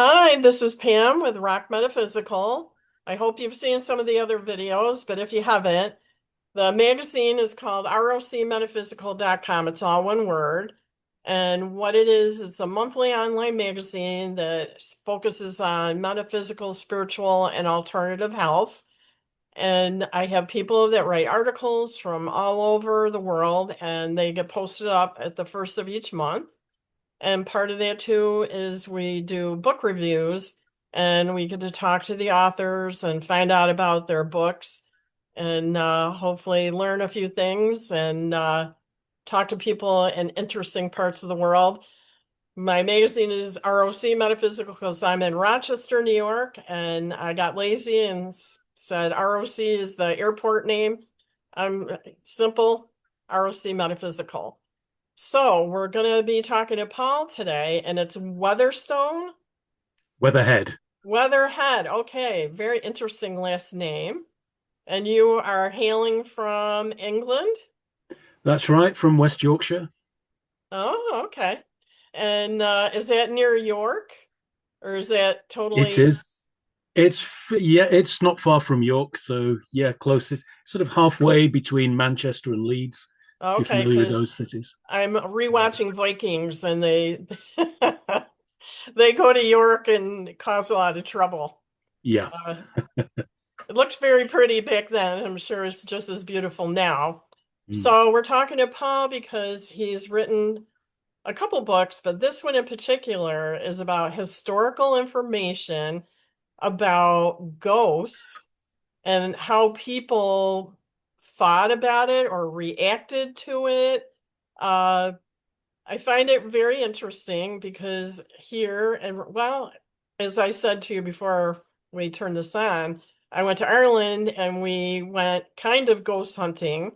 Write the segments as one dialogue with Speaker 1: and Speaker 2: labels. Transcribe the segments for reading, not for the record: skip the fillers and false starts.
Speaker 1: Hi, this is Pam with ROC Metaphysical. I hope you've seen some of the other videos, but if you haven't, the magazine is called rocmetaphysical.com. It's all one word. And what it is, it's a monthly online magazine that focuses on metaphysical, spiritual, and alternative health. And I have people that write articles from all over the world, and they get posted up at the first of each month. And part of that too is we do book reviews and we get to talk to the authors and find out about their books and hopefully learn a few things and talk to people in interesting parts of the world. My magazine is ROC Metaphysical because I'm in Rochester, New York, and I got lazy and said ROC is the airport name. I'm simple, ROC Metaphysical. So we're going to be talking to Paul today, and it's Weatherstone?
Speaker 2: Weatherhead.
Speaker 1: Weatherhead. Okay, very interesting last name. And you are hailing from England?
Speaker 2: That's right, from West Yorkshire.
Speaker 1: Oh, okay. And is that near York? Or is that
Speaker 2: It
Speaker 1: totally
Speaker 2: is. Yeah, it's not far from York, so yeah, closest, sort of halfway between Manchester and Leeds, if you're
Speaker 1: okay?
Speaker 2: familiar with
Speaker 1: Because
Speaker 2: those cities.
Speaker 1: I'm rewatching Vikings and they they go to York and cause a lot of trouble.
Speaker 2: Yeah.
Speaker 1: Uh, It looked very pretty back then. I'm sure it's just as beautiful now.
Speaker 2: Mm.
Speaker 1: So we're talking to Paul because he's written a couple books, but this one in particular is about historical information about ghosts and how people thought about it or reacted to it. Uh, I find it very interesting because here, and well, as I said to you before we turned this on, I went to Ireland and we went kind of ghost hunting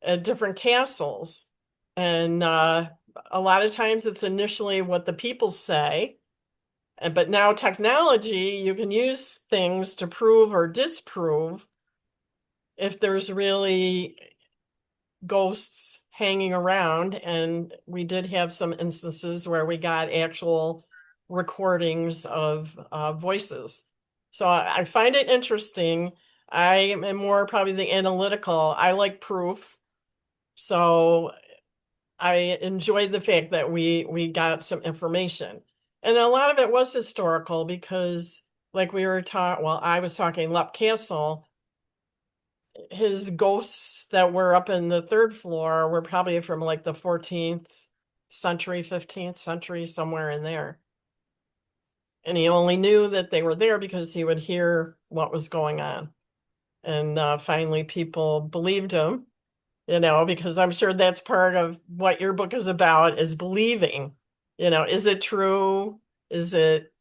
Speaker 1: at different castles. And a lot of times it's initially what the people say. But now technology, you can use things to prove or disprove if there's really ghosts hanging around, and we did have some instances where we got actual recordings of voices. So I find it interesting. I am more probably the analytical. I like proof. So I enjoyed the fact that we got some information. And a lot of it was historical because like we were taught, well, I was talking Lup Castle, his ghosts that were up in the third floor were probably from like the 14th century, 15th century, somewhere in there. And he only knew that they were there because he would hear what was going on. And finally, people believed him, because I'm sure that's part of what your book is about is believing. Is it true? Is it,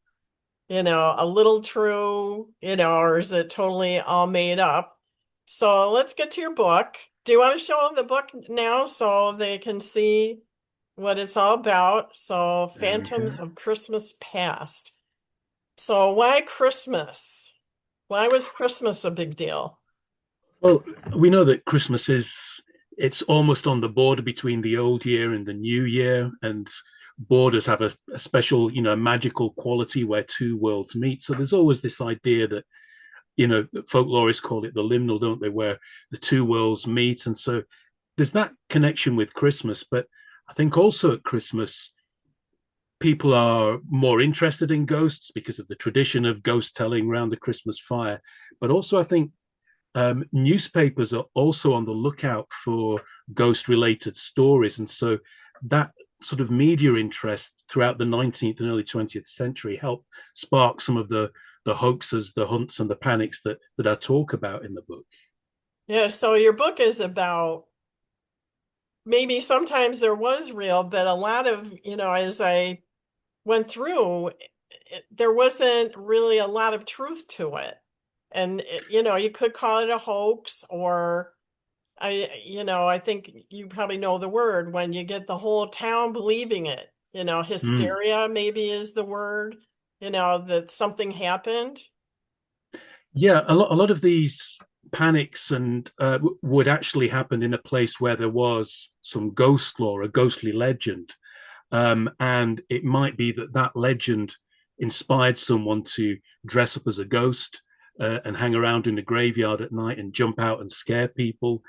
Speaker 1: a little true, or is it totally all made up? So let's get to your book. Do you want to show them the book now so they can see what it's all about? So,
Speaker 2: There we
Speaker 1: Phantoms
Speaker 2: go.
Speaker 1: of Christmas Past. So, why Christmas? Why was Christmas a big deal?
Speaker 2: Well, we know that Christmas it's almost on the border between the old year and the new year, and borders have a special, magical quality where two worlds meet. So there's always this idea that folklorists call it the liminal, don't they, where the two worlds meet. And so there's that connection with Christmas. But I think also at Christmas, people are more interested in ghosts because of the tradition of ghost telling around the Christmas fire. But also, I think newspapers are also on the lookout for ghost related stories. And so that sort of media interest throughout the 19th and early 20th century helped spark some of the hoaxes, the hunts, and the panics that I talk about in the book.
Speaker 1: Yeah, so your book is about maybe sometimes there was real, but a lot of, as I went through, there wasn't really a lot of truth to it. And, you could call it a hoax or I think you probably know the word when you get the whole town believing it.
Speaker 2: Mm.
Speaker 1: Hysteria maybe is the word, that something happened.
Speaker 2: Yeah, a lot of these panics and would actually happen in a place where there was some ghost lore, a ghostly legend. And it might be that that legend inspired someone to dress up as a ghost and hang around in the graveyard at night and jump out and scare people.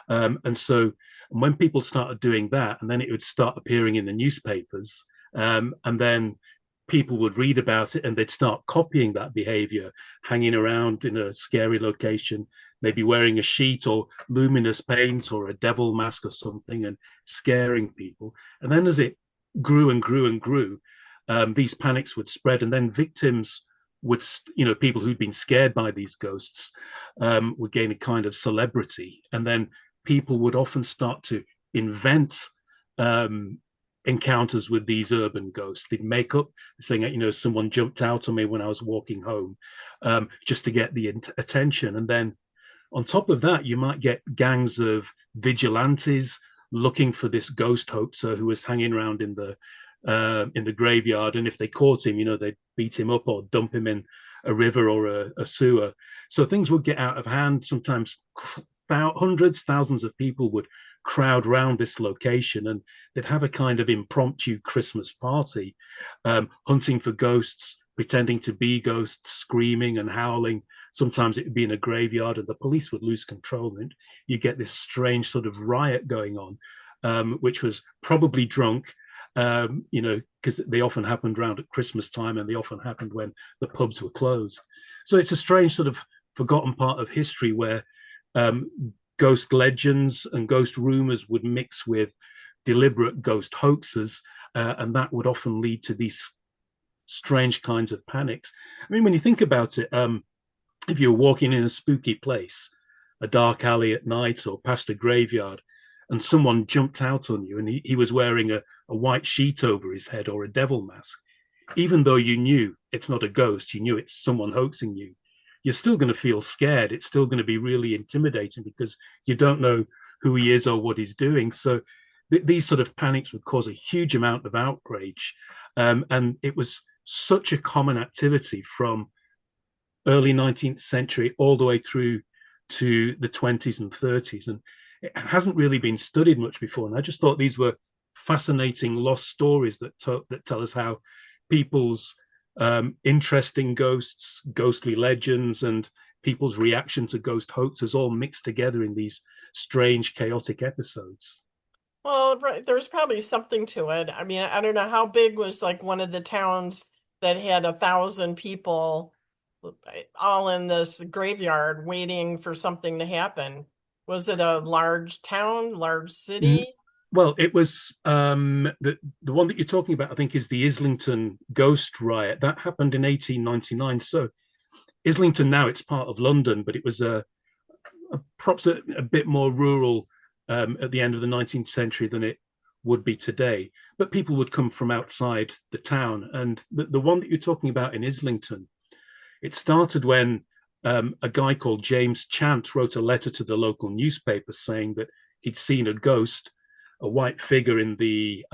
Speaker 2: And so when people started doing that, and then it would start appearing in the newspapers, and then people would read about it and they'd start copying that behavior, hanging around in a scary location, maybe wearing a sheet or luminous paint or a devil mask or something and scaring people. And then as it grew and grew and grew, these panics would spread, and then victims would, people who'd been scared by these ghosts would gain a kind of celebrity, and then people would often start to invent encounters with these urban ghosts. They'd make up saying, someone jumped out on me when I was walking home, just to get the attention. And then on top of that, you might get gangs of vigilantes looking for this ghost hoaxer who was hanging around in the graveyard. And if they caught him, they'd beat him up or dump him in a river or a sewer. So things would get out of hand. Sometimes hundreds, thousands of people would crowd round this location, and they'd have a kind of impromptu Christmas party, hunting for ghosts, pretending to be ghosts, screaming and howling. Sometimes it would be in a graveyard, and the police would lose control, and you get this strange sort of riot going on, which was probably drunk, because they often happened around at Christmas time, and they often happened when the pubs were closed. So it's a strange sort of forgotten part of history where ghost legends and ghost rumors would mix with deliberate ghost hoaxes, and that would often lead to these strange kinds of panics. I mean, when you think about it, if you're walking in a spooky place, a dark alley at night or past a graveyard, and someone jumped out on you and he was wearing a white sheet over his head or a devil mask, even though you knew it's not a ghost, you knew it's someone hoaxing you, you're still going to feel scared. It's still going to be really intimidating because you don't know who he is or what he's doing. So these sort of panics would cause a huge amount of outrage. And it was such a common activity from early 19th century all the way through to the 20s and 30s. And it hasn't really been studied much before. And I just thought these were fascinating lost stories that tell us how people's interesting ghosts, ghostly legends, and people's reaction to ghost hoaxes all mixed together in these strange, chaotic episodes.
Speaker 1: Well, right, there's probably something to it. I mean, I don't know how big was like one of the towns that had 1,000 people all in this graveyard waiting for something to happen. Was it a large town, large
Speaker 2: Mm,
Speaker 1: city?
Speaker 2: Well, it was the one that you're talking about. I think is the Islington Ghost Riot that happened in 1899. So Islington now it's part of London, but it was perhaps a bit more rural at the end of the 19th century than it would be today. But people would come from outside the town. And the one that you're talking about in Islington, it started when a guy called James Chant wrote a letter to the local newspaper saying that he'd seen a ghost, a white figure in the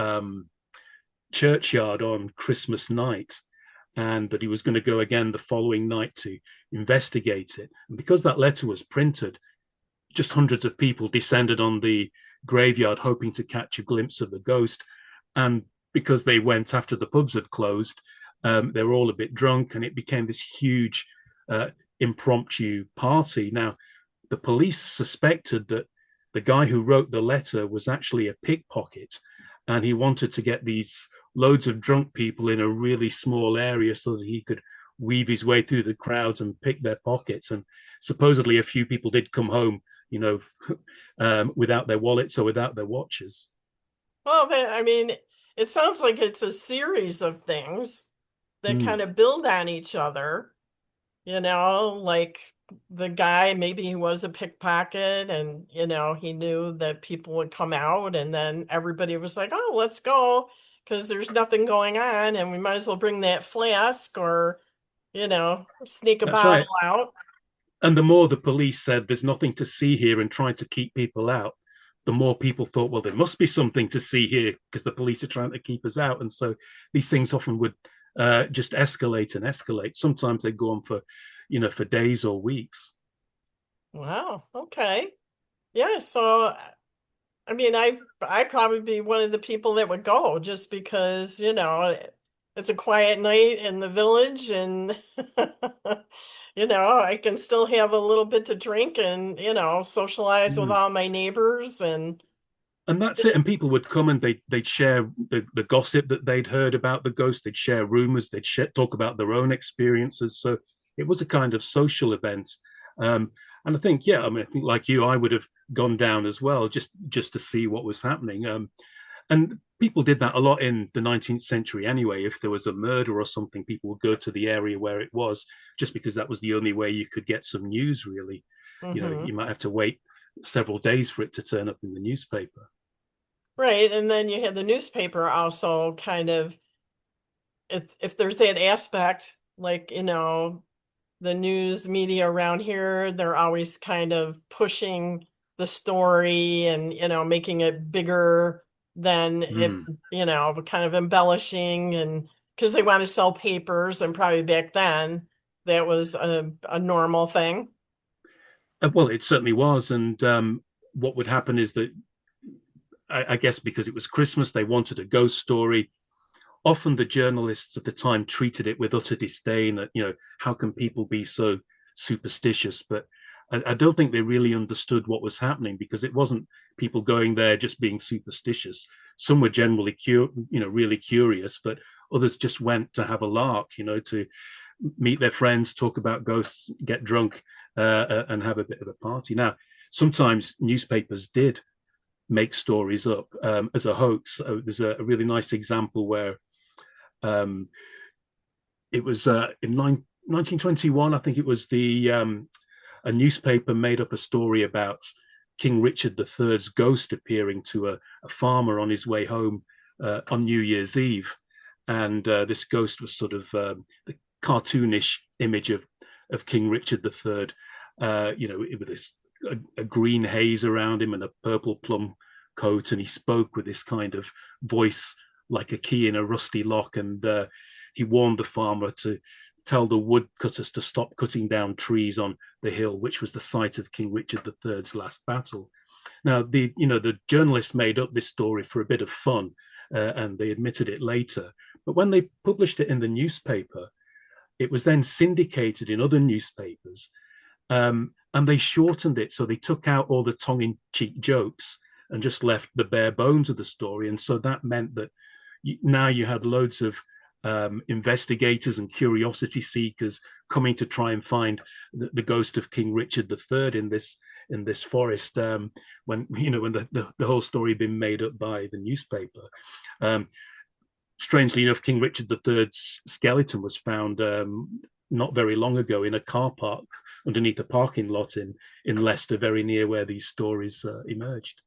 Speaker 2: churchyard on Christmas night, and that he was going to go again the following night to investigate it. And because that letter was printed, just hundreds of people descended on the graveyard hoping to catch a glimpse of the ghost. And because they went after the pubs had closed, they were all a bit drunk, and it became this huge impromptu party. Now, the police suspected that the guy who wrote the letter was actually a pickpocket, and he wanted to get these loads of drunk people in a really small area so that he could weave his way through the crowds and pick their pockets. And supposedly, a few people did come home, without their wallets or without their watches.
Speaker 1: Well, I mean, it sounds like it's a series of things that
Speaker 2: Mm.
Speaker 1: kind of build on each other. Like the guy, maybe he was a pickpocket and, he knew that people would come out and then everybody was like, oh, let's go because there's nothing going on and we might as well bring that flask or, sneak a
Speaker 2: That's
Speaker 1: bottle
Speaker 2: right.
Speaker 1: out.
Speaker 2: And the more the police said there's nothing to see here and tried to keep people out, the more people thought, well, there must be something to see here because the police are trying to keep us out. And so these things often would just escalate and escalate. Sometimes they go on for, for days or weeks.
Speaker 1: Wow. Okay. Yeah. So, I mean, I'd probably be one of the people that would go just because, it's a quiet night in the village, and I can still have a little bit to drink and, socialize with
Speaker 2: Mm.
Speaker 1: all my neighbors and
Speaker 2: And that's it. And people would come and they'd share the gossip that they'd heard about the ghost. They'd share rumors. Talk about their own experiences. So it was a kind of social event. And I think, yeah, I mean, I think like you, I would have gone down as well, just to see what was happening. And people did that a lot in the 19th century anyway. If there was a murder or something, people would go to the area where it was, just because that was the only way you could get some news, really.
Speaker 1: hmm
Speaker 2: You might have to wait several days for it to turn up in the newspaper.
Speaker 1: Right. And then you had the newspaper also kind of, if there's that aspect, like, the news media around here, they're always kind of pushing the story and, making it bigger than it,
Speaker 2: Mm.
Speaker 1: kind of embellishing, and because they want to sell papers, and probably back then that was a normal thing.
Speaker 2: Well, it certainly was. And what would happen is that I guess because it was Christmas, they wanted a ghost story. Often the journalists of the time treated it with utter disdain. How can people be so superstitious? But I don't think they really understood what was happening, because it wasn't people going there just being superstitious. Some were generally really curious, but others just went to have a lark, to meet their friends, talk about ghosts, get drunk, and have a bit of a party. Now, sometimes newspapers did make stories up as a hoax. There's a really nice example where um, it was in 1921, I think it was a newspaper made up a story about King Richard III's ghost appearing to a farmer on his way home on New Year's Eve. And this ghost was sort of the cartoonish image of King Richard III, with a green haze around him and a purple plum coat. And he spoke with this kind of voice like a key in a rusty lock. And he warned the farmer to tell the woodcutters to stop cutting down trees on the hill, which was the site of King Richard III's last battle. Now, the journalists made up this story for a bit of fun, and they admitted it later. But when they published it in the newspaper, it was then syndicated in other newspapers, and they shortened it. So they took out all the tongue-in-cheek jokes and just left the bare bones of the story. And so that meant that now you had loads of investigators and curiosity seekers coming to try and find the ghost of King Richard III in this forest, when the whole story had been made up by the newspaper. Um, Strangely enough, King Richard III's skeleton was found not very long ago in a car park underneath a parking lot in Leicester, very near where these stories emerged.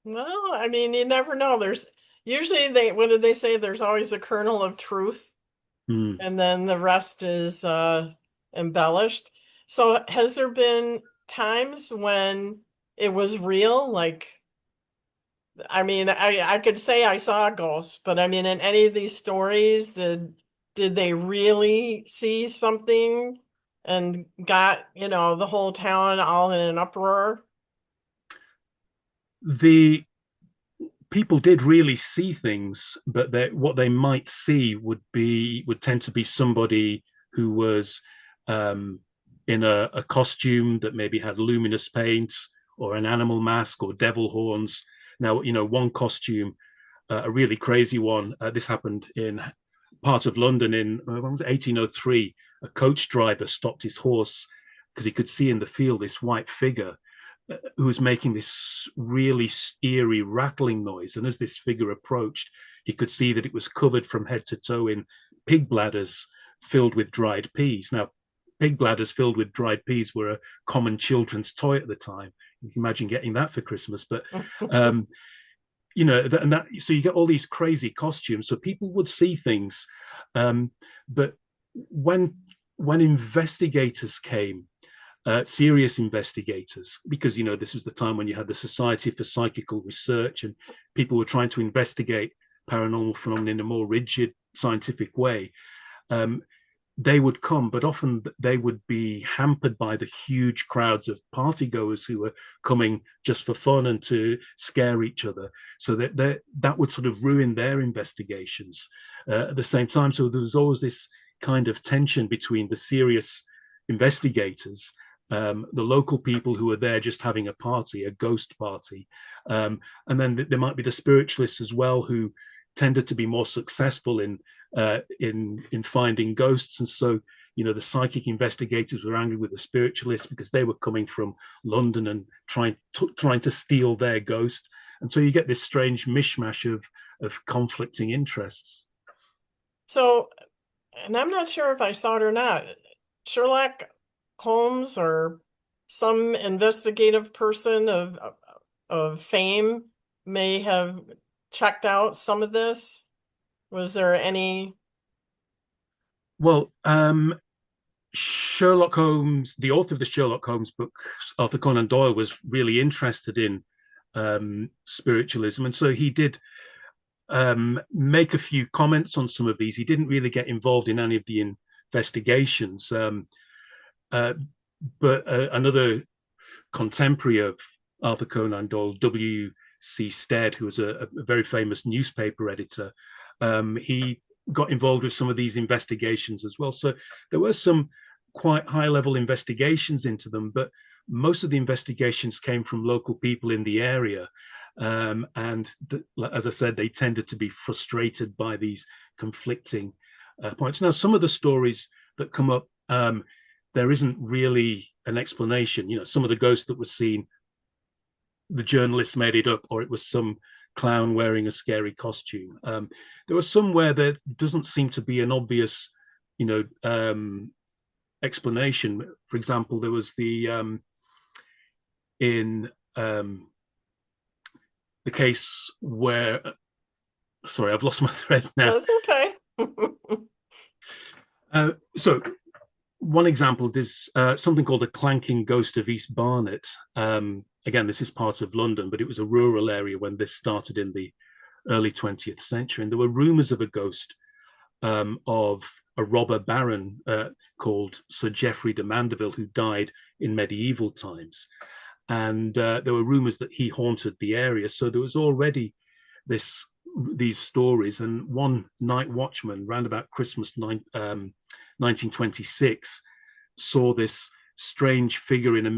Speaker 1: Well, I mean, you never know. There's usually what did they say? There's always a kernel of truth,
Speaker 2: Mm.
Speaker 1: and then the rest is embellished. So has there been times when it was real? Like, I mean, I could say I saw a ghost, but I mean, in any of these stories, did they really see something and got, the whole town all in an uproar?
Speaker 2: The people did really see things, but what they might see would tend to be somebody who was um, in a costume that maybe had luminous paints or an animal mask or devil horns. Now, one costume, a really crazy one. This happened in part of London in 1803. A coach driver stopped his horse because he could see in the field this white figure who was making this really eerie rattling noise. And as this figure approached, he could see that it was covered from head to toe in pig bladders filled with dried peas. Now, pig bladders filled with dried peas were a common children's toy at the time. You can imagine getting that for Christmas. But um, so you get all these crazy costumes. So people would see things, but when investigators came, serious investigators, because this was the time when you had the Society for Psychical Research, and people were trying to investigate paranormal phenomena in a more rigid scientific way. Um, they would come, but often they would be hampered by the huge crowds of partygoers who were coming just for fun and to scare each other. So that would sort of ruin their investigations at the same time. So there was always this kind of tension between the serious investigators, the local people who were there just having a party, a ghost party, and then there might be the spiritualists as well who tended to be more successful in finding ghosts, and so the psychic investigators were angry with the spiritualists because they were coming from London and trying to steal their ghost, and so you get this strange mishmash of conflicting interests.
Speaker 1: So, and I'm not sure if I saw it or not. Sherlock Holmes or some investigative person of fame may have checked out some of this. Was there any?
Speaker 2: Well, Sherlock Holmes, the author of the Sherlock Holmes book, Arthur Conan Doyle, was really interested in spiritualism, and so he did make a few comments on some of these. He didn't really get involved in any of the investigations, uh, but another contemporary of Arthur Conan Doyle, W.C. Stead, who was a very famous newspaper editor, he got involved with some of these investigations as well. So there were some quite high level investigations into them, but most of the investigations came from local people in the area. As I said, they tended to be frustrated by these conflicting points. Now, some of the stories that come up, there isn't really an explanation. Some of the ghosts that were seen, the journalists made it up, or it was some clown wearing a scary costume. There was some where there doesn't seem to be an obvious, you know, explanation. For example, there was in the case where, sorry, I've lost my thread now.
Speaker 1: That's okay.
Speaker 2: So one example is something called the clanking ghost of East Barnet. Again, this is part of London, but it was a rural area when this started in the early 20th century. And there were rumors of a ghost of a robber baron called Sir Geoffrey de Mandeville, who died in medieval times. And there were rumors that he haunted the area. So there was already these stories. And one night watchman, round about Christmas 1926, saw this strange figure in a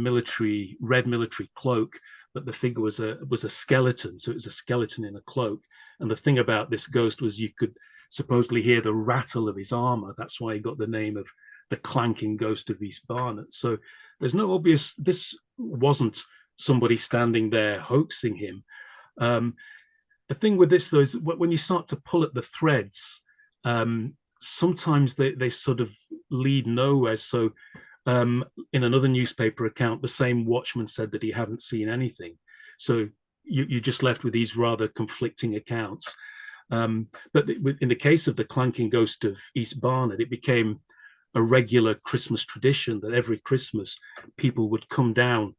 Speaker 2: red military cloak, but the figure was a skeleton. So it was a skeleton in a cloak. And the thing about this ghost was you could supposedly hear the rattle of his armor. That's why he got the name of the clanking ghost of East Barnet. So there's no obvious, this wasn't somebody standing there hoaxing him. The thing with this, though, is when you start to pull at the threads, sometimes they sort of lead nowhere. So in another newspaper account, the same watchman said that he hadn't seen anything. So you're just left with these rather conflicting accounts. But in the case of the clanking ghost of East Barnet, it became a regular Christmas tradition that every Christmas people would come down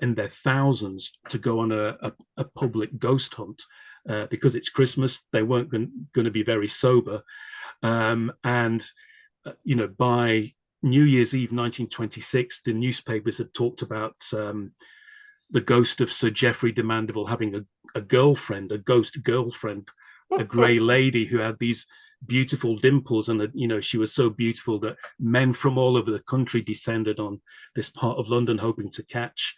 Speaker 2: in their thousands to go on a public ghost hunt. Because it's Christmas, they weren't going to be very sober. And by New Year's Eve 1926, the newspapers had talked about the ghost of Sir Geoffrey de Mandeville having a girlfriend, a ghost girlfriend, a grey lady who had these beautiful dimples, and she was so beautiful that men from all over the country descended on this part of London hoping to catch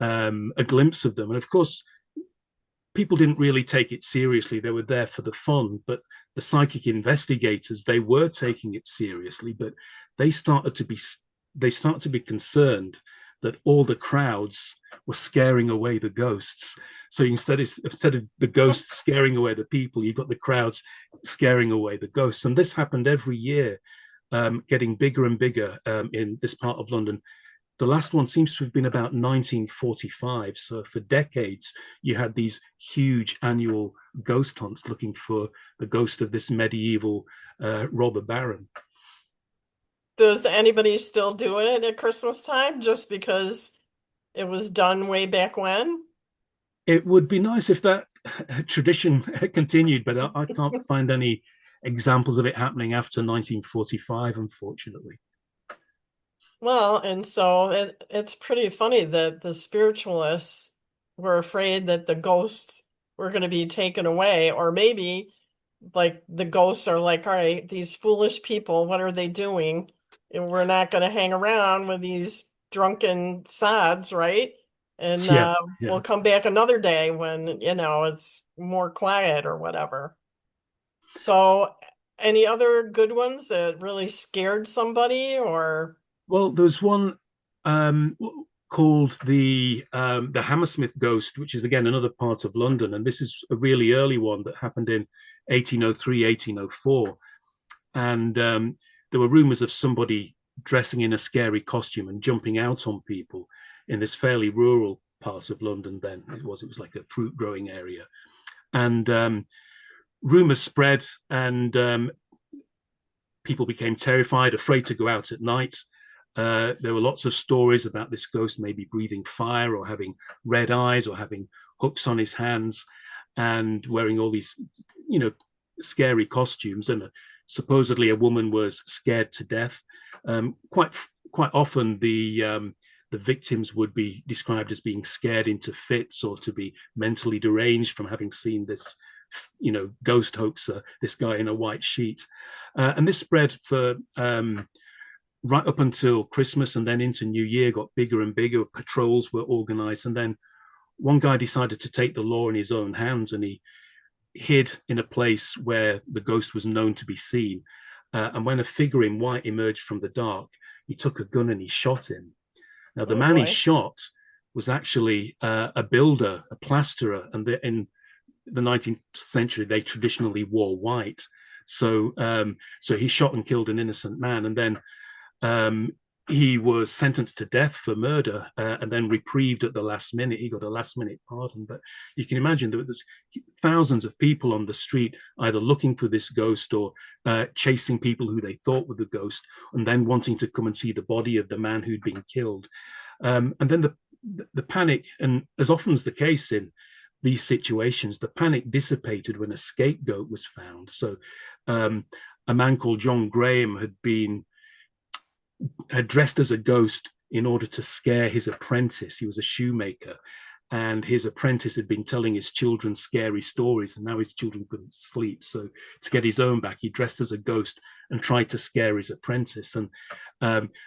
Speaker 2: a glimpse of them. And of course, people didn't really take it seriously. They were there for the fun, but the psychic investigators, they were taking it seriously, but they started to be concerned that all the crowds were scaring away the ghosts. So instead of the ghosts scaring away the people, you've got the crowds scaring away the ghosts. And this happened every year, getting bigger and bigger in this part of London. The last one seems to have been about 1945. So for decades, you had these huge annual ghost hunts looking for the ghost of this medieval robber baron.
Speaker 1: Does anybody still do it at Christmas time just because it was done way back when?
Speaker 2: It would be nice if that tradition continued, but I can't find any examples of it happening after 1945, unfortunately.
Speaker 1: Well, and so it's pretty funny that the spiritualists were afraid that the ghosts were going to be taken away, or maybe like the ghosts are like, all right, these foolish people, what are they doing? And we're not going to hang around with these drunken sods, right? And
Speaker 2: Yeah, yeah.
Speaker 1: we'll come back another day when, it's more quiet or whatever. So, any other good ones that really scared somebody or?
Speaker 2: Well, there's one um, called the Hammersmith Ghost, which is again another part of London, and this is a really early one that happened in 1803, 1804, and there were rumors of somebody dressing in a scary costume and jumping out on people in this fairly rural part of London. Then it was like a fruit growing area, and rumors spread, and people became terrified, afraid to go out at night. There were lots of stories about this ghost maybe breathing fire or having red eyes or having hooks on his hands and wearing all these, you know, scary costumes. And supposedly a woman was scared to death. Quite often the victims would be described as being scared into fits or to be mentally deranged from having seen this, ghost hoaxer, this guy in a white sheet. And this spread for right up until Christmas and then into New Year, got bigger and bigger. Patrols were organized. And then one guy decided to take the law in his own hands and he hid in a place where the ghost was known to be seen. And when a figure in white emerged from the dark, he took a gun and he shot him. Now, the
Speaker 1: Oh
Speaker 2: man he
Speaker 1: boy.
Speaker 2: shot was actually a builder, a plasterer, and in the 19th century they traditionally wore white. So he shot and killed an innocent man, and then um, he was sentenced to death for murder and then reprieved at the last minute. He got a last minute pardon. But you can imagine there was thousands of people on the street either looking for this ghost or chasing people who they thought were the ghost and then wanting to come and see the body of the man who'd been killed. And then the panic, and as often is the case in these situations, the panic dissipated when a scapegoat was found. So a man called John Graham had dressed as a ghost in order to scare his apprentice. He was a shoemaker, and his apprentice had been telling his children scary stories, and now his children couldn't sleep. So, to get his own back, he dressed as a ghost and tried to scare his apprentice. And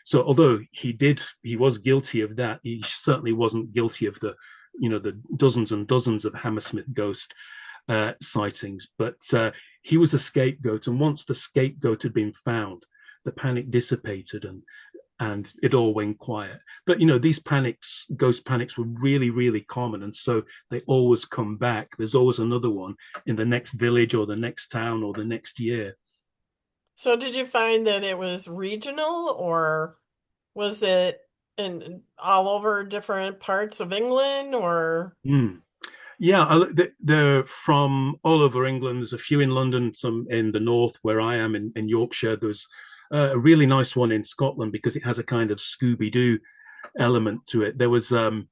Speaker 2: so, although he was guilty of that. He certainly wasn't guilty of the dozens and dozens of Hammersmith ghost sightings. But he was a scapegoat, and once the scapegoat had been found, the panic dissipated and it all went quiet. But these ghost panics, were really, really common, and so they always come back. There's always another one in the next village or the next town or the next year.
Speaker 1: So did you find that it was regional or was it in all over different parts of England or
Speaker 2: Mm. Yeah, they're from all over England. There's a few in London, some in the north where I am in Yorkshire. There's a really nice one in Scotland because it has a kind of Scooby Doo element to it. There was a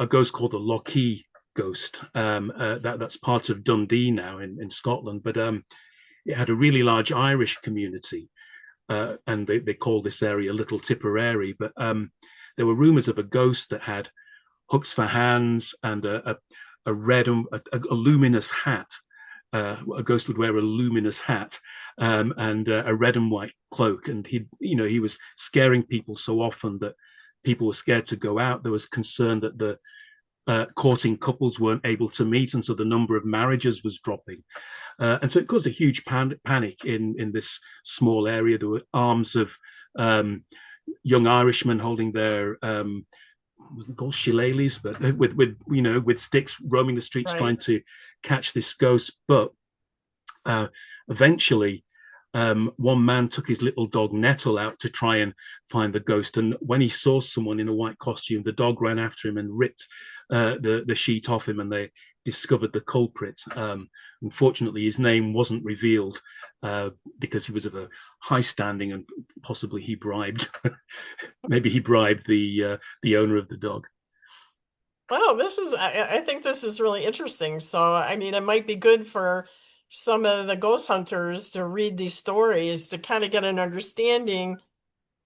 Speaker 2: ghost called the ROC ghost that's part of Dundee now in Scotland, but it had a really large Irish community, and they call this area Little Tipperary. But there were rumours of a ghost that had hooks for hands and a red a luminous hat. A ghost would wear a luminous hat and a red and white cloak, and he was scaring people so often that people were scared to go out. There was concern that the courting couples weren't able to meet, and so the number of marriages was dropping. And so it caused a huge panic in this small area. There were arms of young Irishmen holding their was it called shillelaghs, but with sticks roaming the streets trying
Speaker 1: right?
Speaker 2: to catch this ghost. But eventually, one man took his little dog Nettle out to try and find the ghost. And when he saw someone in a white costume, the dog ran after him and ripped the sheet off him, and they discovered the culprit. Unfortunately, his name wasn't revealed because he was of a high standing, and possibly he bribed, maybe he bribed the owner of the dog.
Speaker 1: Wow, I think this is really interesting. So, I mean, it might be good for some of the ghost hunters to read these stories to kind of get an understanding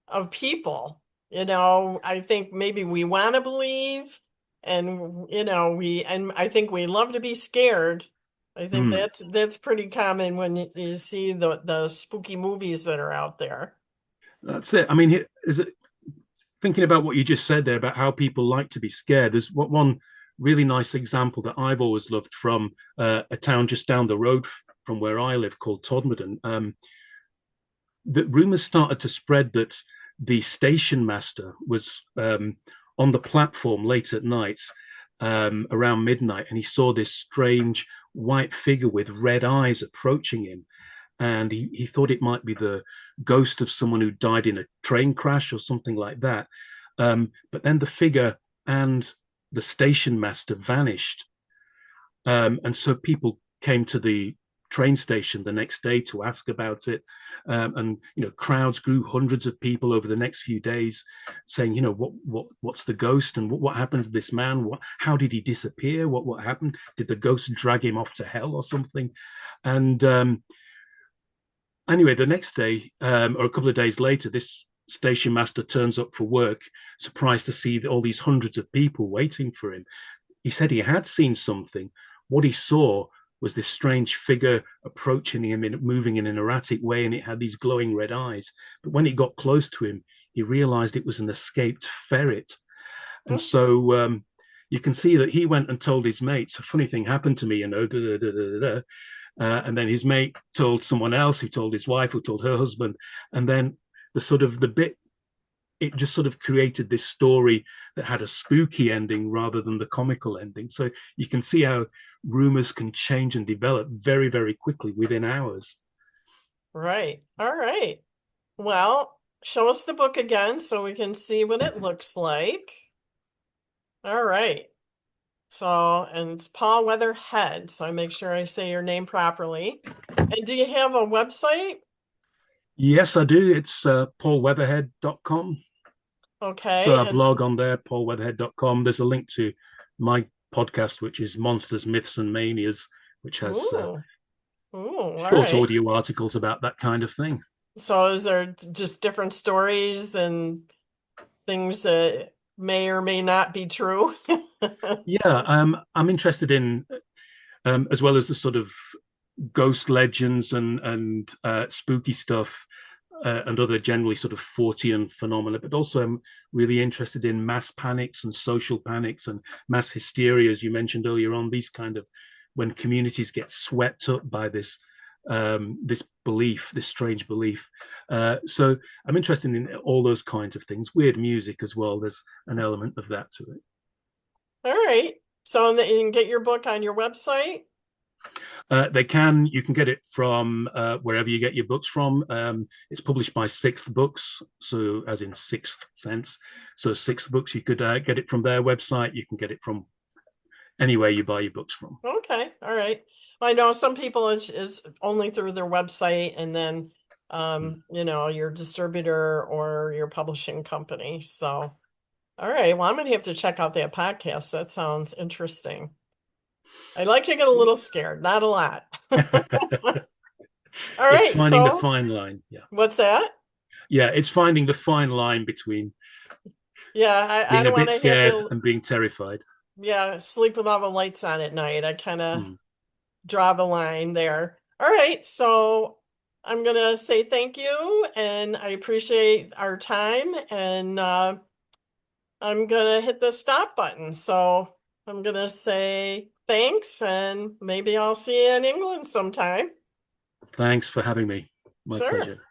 Speaker 1: of people. I think maybe we want to believe, and and I think we love to be scared. I think
Speaker 2: Mm,
Speaker 1: that's pretty common when you see the spooky movies that are out there.
Speaker 2: that's it. I mean, is it thinking about what you just said there about how people like to be scared? There's one really nice example that I've always loved from a town just down the road from where I live called Todmorden. The rumors started to spread that the station master was on the platform late at night, around midnight, and he saw this strange white figure with red eyes approaching him. And he thought it might be the ghost of someone who died in a train crash or something like that. But then the figure and the station master vanished. And so people came to the train station the next day to ask about it. And crowds grew, hundreds of people over the next few days, saying, what's the ghost, and what happened to this man? How did he disappear? What happened? Did the ghost drag him off to hell or something? And anyway, the next day, or a couple of days later, this station master turns up for work, surprised to see all these hundreds of people waiting for him. He said he had seen something. What he saw was this strange figure approaching him, moving in an erratic way, and it had these glowing red eyes. But when he got close to him, he realized it was an escaped ferret. And so you can see that he went and told his mates, a funny thing happened to me, da, da, da, da, da. And then his mate told someone else, who told his wife, who told her husband. And then the bit, it just sort of created this story that had a spooky ending rather than the comical ending. So you can see how rumors can change and develop very, very quickly within hours.
Speaker 1: Right. All right. Well, show us the book again so we can see what it looks like. All right. So, and it's Paul Weatherhead. So I make sure I say your name properly. And do you have a website?
Speaker 2: Yes, I do. It's paulweatherhead.com. So
Speaker 1: Okay.
Speaker 2: I
Speaker 1: It's,
Speaker 2: blog on there, paulweatherhead.com. There's a link to my podcast, which is Monsters, Myths, and Manias, which has
Speaker 1: ooh, all
Speaker 2: short
Speaker 1: right.
Speaker 2: audio articles about that kind of thing.
Speaker 1: So is there just different stories and things that may or may not be true?
Speaker 2: Yeah, I'm interested in, as well as the sort of ghost legends and spooky stuff, and other generally sort of Fortean phenomena, but also I'm really interested in mass panics and social panics and mass hysteria, as you mentioned earlier on. These kind of when communities get swept up by this belief, this strange belief. So I'm interested in all those kinds of things. Weird music as well. There's an element of that to it.
Speaker 1: All right. So you can get your book on your website.
Speaker 2: You can get it from wherever you get your books from. It's published by Sixth Books, so as in Sixth Sense. So Sixth Books, you could get it from their website. You can get it from anywhere you buy your books from.
Speaker 1: Okay. All right. I know some people is only through their website and then
Speaker 2: Mm.
Speaker 1: your distributor or your publishing company. So, all right. Well, I'm gonna have to check out that podcast. That sounds interesting. I like to get a little scared, not a lot. All
Speaker 2: It's
Speaker 1: right.
Speaker 2: finding the
Speaker 1: So,
Speaker 2: fine line. Yeah,
Speaker 1: what's that?
Speaker 2: yeah. It's finding the fine line between
Speaker 1: Yeah, I
Speaker 2: being a
Speaker 1: don't want
Speaker 2: bit
Speaker 1: to have
Speaker 2: scared
Speaker 1: to,
Speaker 2: and being terrified.
Speaker 1: yeah, sleep with all the lights on at night. I kind of
Speaker 2: Mm.
Speaker 1: draw the line there. All right, so I'm gonna say thank you and I appreciate our time and I'm gonna hit the stop button. So I'm gonna say thanks and maybe I'll see you in England sometime.
Speaker 2: Thanks for having me. My
Speaker 1: Sure.
Speaker 2: pleasure.